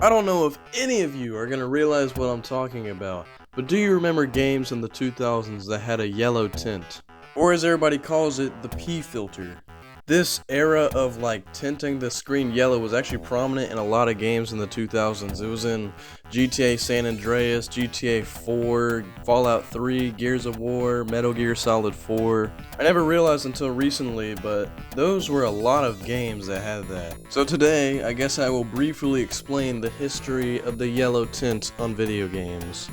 I don't know if any of you are gonna realize what I'm talking about, but do you remember games in the 2000s that had a yellow tint? Or as everybody calls it, the P filter. This era of like tinting the screen yellow was actually prominent in a lot of games in the 2000s. It was in GTA San Andreas, GTA 4, Fallout 3, Gears of War, Metal Gear Solid 4. I never realized until recently, but those were a lot of games that had that. So today, I guess I will briefly explain the history of the yellow tint on video games.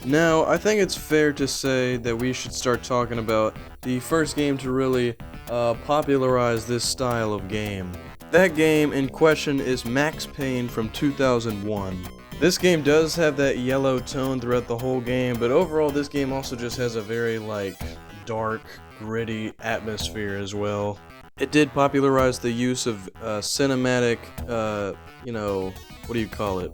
Now, I think it's fair to say that we should start talking about the first game to really popularize this style of game. That game in question is Max Payne from 2001. This game does have that yellow tone throughout the whole game, but overall this game also just has a very dark, gritty atmosphere as well. It did popularize the use of cinematic, what do you call it?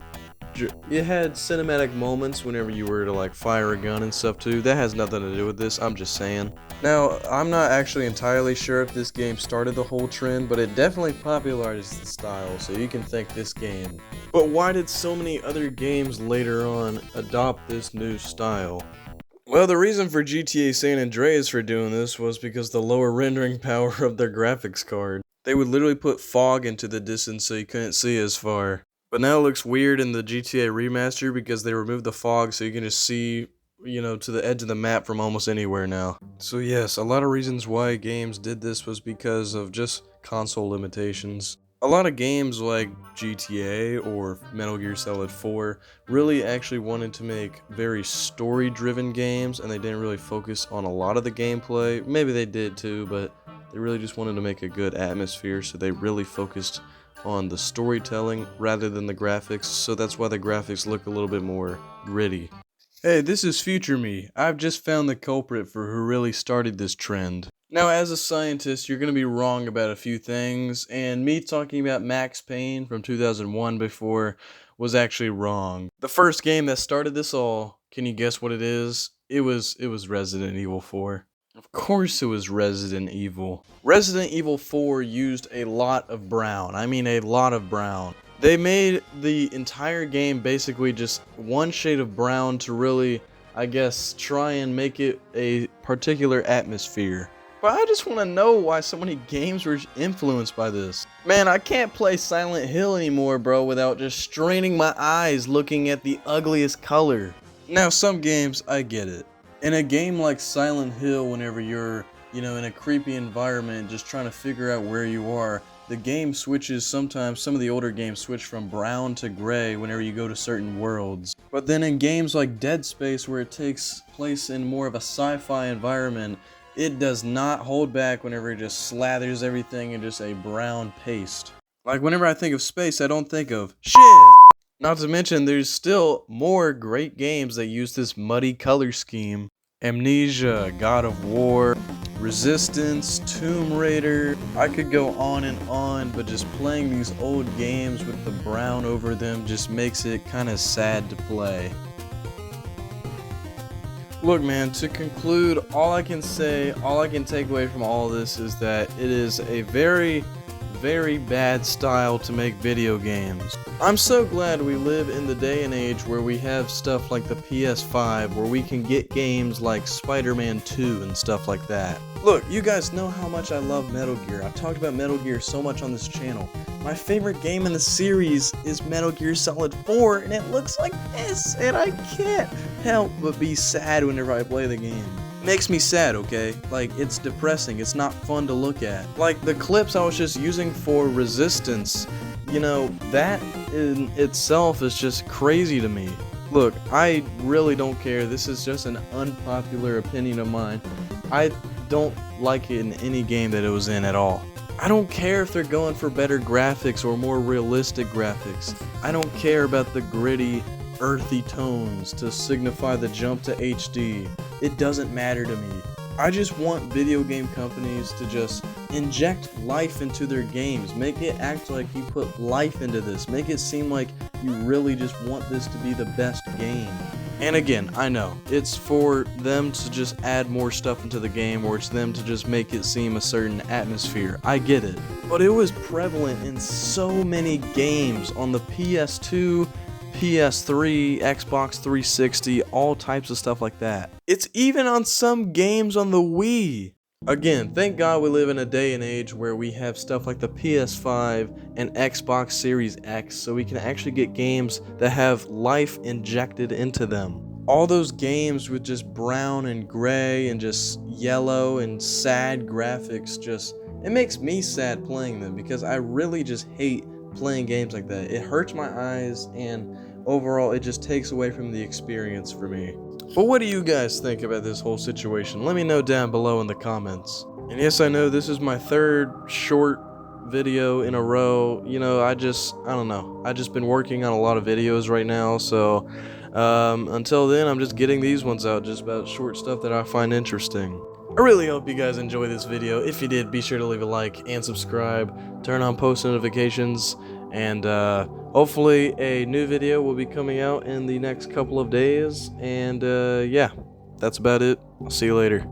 It had cinematic moments whenever you were to fire a gun and stuff too. That has nothing to do with this, I'm just saying. Now, I'm not actually entirely sure if this game started the whole trend, but it definitely popularized the style, so you can thank this game. But why did so many other games later on adopt this new style? Well, the reason for GTA San Andreas for doing this was because the lower rendering power of their graphics card. They would literally put fog into the distance so you couldn't see as far. But now it looks weird in the GTA remaster because they removed the fog so you can just see, to the edge of the map from almost anywhere now. So yes, a lot of reasons why games did this was because of just console limitations. A lot of games like GTA or Metal Gear Solid 4 really actually wanted to make very story-driven games, and they didn't really focus on a lot of the gameplay. Maybe they did too, but they really just wanted to make a good atmosphere, so they really focused on the storytelling rather than the graphics, so that's why the graphics look a little bit more gritty. Hey, this is future me. I've just found the culprit for who really started this trend. Now, as a scientist, you're going to be wrong about a few things, and me talking about Max Payne from 2001 before was actually wrong. The first game that started this all, can you guess what it is? It was Resident Evil 4. Of course it was Resident Evil. Resident Evil 4 used a lot of brown. I mean a lot of brown. They made the entire game basically just one shade of brown to really, I guess, try and make it a particular atmosphere. But I just want to know why so many games were influenced by this. Man, I can't play Silent Hill anymore, bro, without just straining my eyes looking at the ugliest color. Now, some games, I get it. In a game like Silent Hill, whenever you're, in a creepy environment just trying to figure out where you are, the game switches sometimes, some of the older games switch from brown to gray whenever you go to certain worlds. But then in games like Dead Space, where it takes place in more of a sci-fi environment, it does not hold back whenever it just slathers everything in just a brown paste. Like whenever I think of space, I don't think of shit! Not to mention, there's still more great games that use this muddy color scheme. Amnesia, God of War, Resistance, Tomb Raider. I could go on, but just playing these old games with the brown over them just makes it kind of sad to play. Look, man, to conclude, all I can take away from all this is that it is a very, very bad style to make video games. I'm so glad we live in the day and age where we have stuff like the PS5, where we can get games like Spider-Man 2 and stuff like that. Look, you guys know how much I love Metal Gear. I've talked about Metal Gear so much on this channel. My favorite game in the series is Metal Gear Solid 4, and it looks like this, and I can't help but be sad whenever I play the game. Makes me sad, okay? It's depressing, it's not fun to look at. The clips I was just using for Resistance, that in itself is just crazy to me. Look, I really don't care, this is just an unpopular opinion of mine. I don't like it in any game that it was in at all. I don't care if they're going for better graphics or more realistic graphics. I don't care about the gritty, earthy tones to signify the jump to HD. It doesn't matter to me. I just want video game companies to just inject life into their games. Make it act like you put life into this. Make it seem like you really just want this to be the best game. And again, I know, it's for them to just add more stuff into the game, or it's them to just make it seem a certain atmosphere. I get it. But it was prevalent in so many games on the PS2, PS3, Xbox 360, all types of stuff like that. It's even on some games on the Wii. Again, thank God we live in a day and age where we have stuff like the PS5 and Xbox Series X, so we can actually get games that have life injected into them. All those games with just brown and gray and just yellow and sad graphics, it makes me sad playing them, because I really just hate playing games like that. It hurts my eyes, and overall it just takes away from the experience for me. But what do you guys think about this whole situation? Let me know down below in the comments. And yes, I know this is my third short video in a row. You know, I don't know. I just been working on a lot of videos right now, so until then, I'm just getting these ones out, just about short stuff that I find interesting. I really hope you guys enjoy this video. If you did, be sure to leave a like and subscribe, turn on post notifications, and hopefully a new video will be coming out in the next couple of days. And yeah, that's about it. I'll see you later.